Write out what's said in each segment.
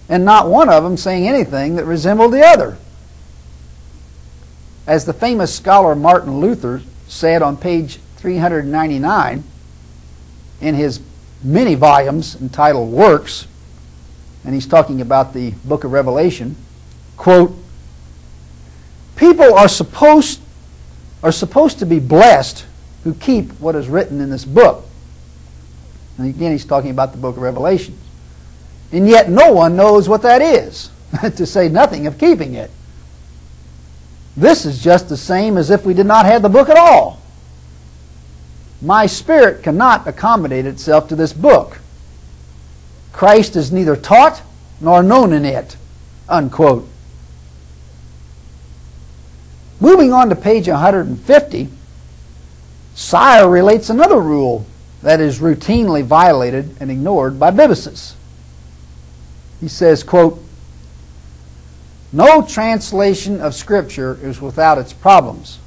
and not one of them saying anything that resembled the other. As the famous scholar Martin Luther said on page 399 in his many volumes entitled Works, and he's talking about the book of Revelation, quote, "People are supposed to be blessed who keep what is written in this book." And again, he's talking about the book of Revelation. "And yet no one knows what that is, to say nothing of keeping it. This is just the same as if we did not have the book at all. My spirit cannot accommodate itself to this book. Christ is neither taught nor known in it," unquote. Moving on to page 150, Sire relates another rule that is routinely violated and ignored by bibicists. He says, quote, "No translation of Scripture is without its problems.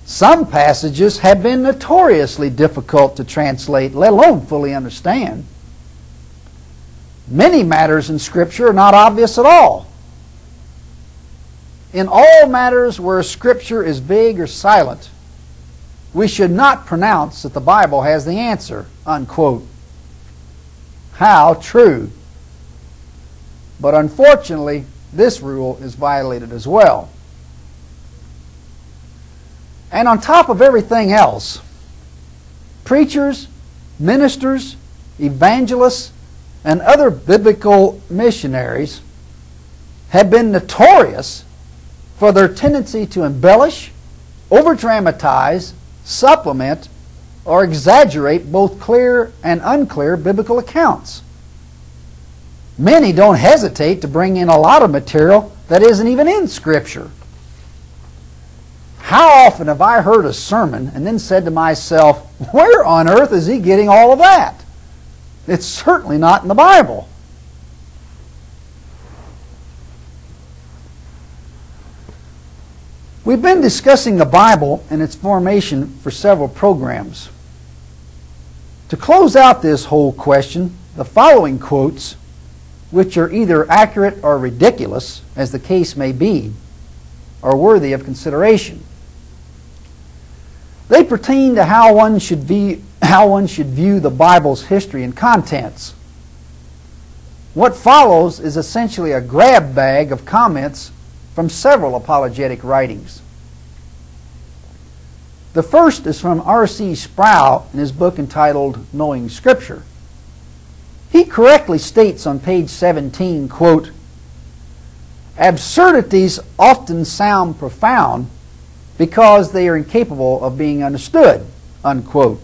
Some passages have been notoriously difficult to translate, let alone fully understand. Many matters in Scripture are not obvious at all. In all matters where Scripture is vague or silent, we should not pronounce that the Bible has the answer," unquote. How true. But unfortunately, this rule is violated as well. And on top of everything else, preachers, ministers, evangelists, and other biblical missionaries have been notorious for their tendency to embellish, over-dramatize, supplement, or exaggerate both clear and unclear biblical accounts. Many don't hesitate to bring in a lot of material that isn't even in Scripture. How often have I heard a sermon and then said to myself, where on earth is he getting all of that? It's certainly not in the Bible. We've been discussing the Bible and its formation for several programs. To close out this whole question, the following quotes, which are either accurate or ridiculous, as the case may be, are worthy of consideration. They pertain to how one should view the Bible's history and contents. What follows is essentially a grab bag of comments from several apologetic writings. The first is from R.C. Sproul in his book entitled Knowing Scripture. He correctly states on page 17, quote, "Absurdities often sound profound because they are incapable of being understood," unquote.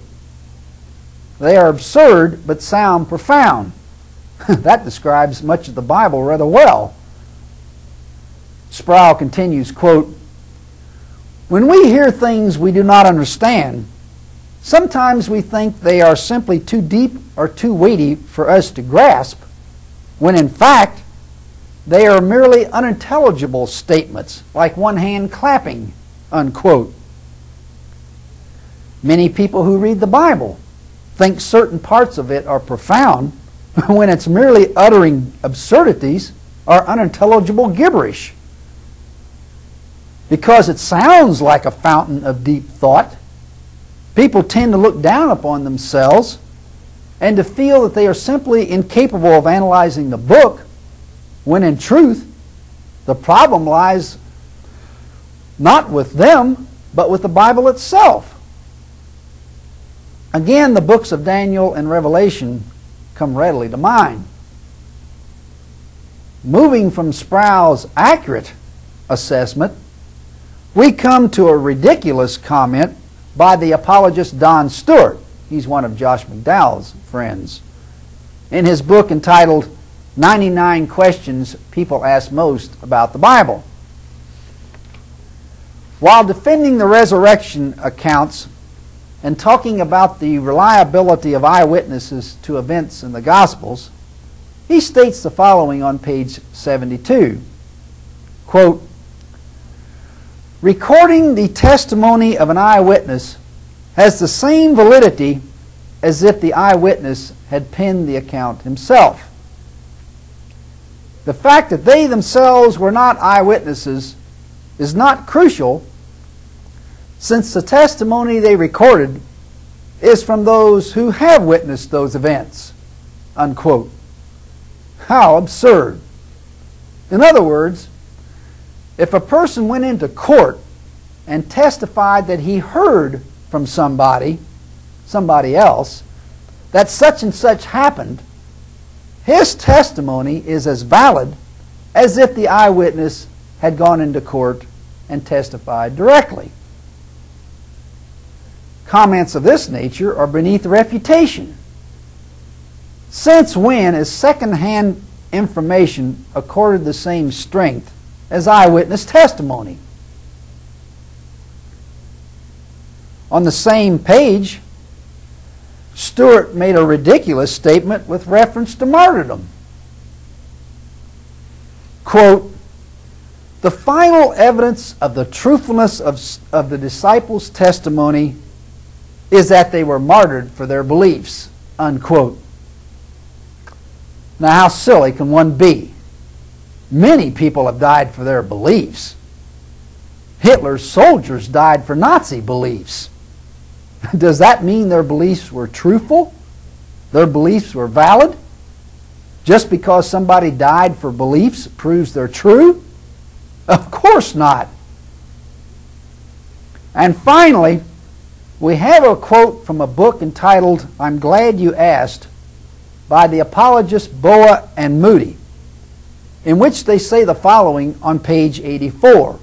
They are absurd but sound profound. That describes much of the Bible rather well. Sproul continues, quote, "When we hear things we do not understand, sometimes we think they are simply too deep or too weighty for us to grasp, when in fact they are merely unintelligible statements, like one hand clapping," unquote. Many people who read the Bible think certain parts of it are profound when it's merely uttering absurdities or unintelligible gibberish. Because it sounds like a fountain of deep thought, people tend to look down upon themselves and to feel that they are simply incapable of analyzing the book, when in truth, the problem lies not with them, but with the Bible itself. Again, the books of Daniel and Revelation come readily to mind. Moving from Sproul's accurate assessment, we come to a ridiculous comment by the apologist Don Stewart. He's one of Josh McDowell's friends. In his book entitled 99 Questions People Ask Most About the Bible. While defending the resurrection accounts and talking about the reliability of eyewitnesses to events in the Gospels, he states the following on page 72. Quote, "Recording the testimony of an eyewitness has the same validity as if the eyewitness had penned the account himself. The fact that they themselves were not eyewitnesses is not crucial, since the testimony they recorded is from those who have witnessed those events." Unquote. How absurd. In other words, if a person went into court and testified that he heard from somebody else, that such and such happened, his testimony is as valid as if the eyewitness had gone into court and testified directly. Comments of this nature are beneath refutation. Since when is second-hand information accorded the same strength as eyewitness testimony? On the same page, Stewart made a ridiculous statement with reference to martyrdom. Quote, "The final evidence of the truthfulness of the disciples' testimony is that they were martyred for their beliefs." Unquote. Now, how silly can one be? Many people have died for their beliefs. Hitler's soldiers died for Nazi beliefs. Does that mean their beliefs were truthful? Their beliefs were valid? Just because somebody died for beliefs proves they're true? Of course not. And finally, we have a quote from a book entitled "I'm Glad You Asked" by the apologists Boa and Moody, in which they say the following on page 84.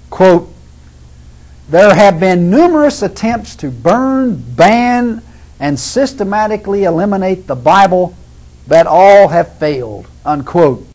Quote, "There have been numerous attempts to burn, ban, and systematically eliminate the Bible, but all have failed." Unquote.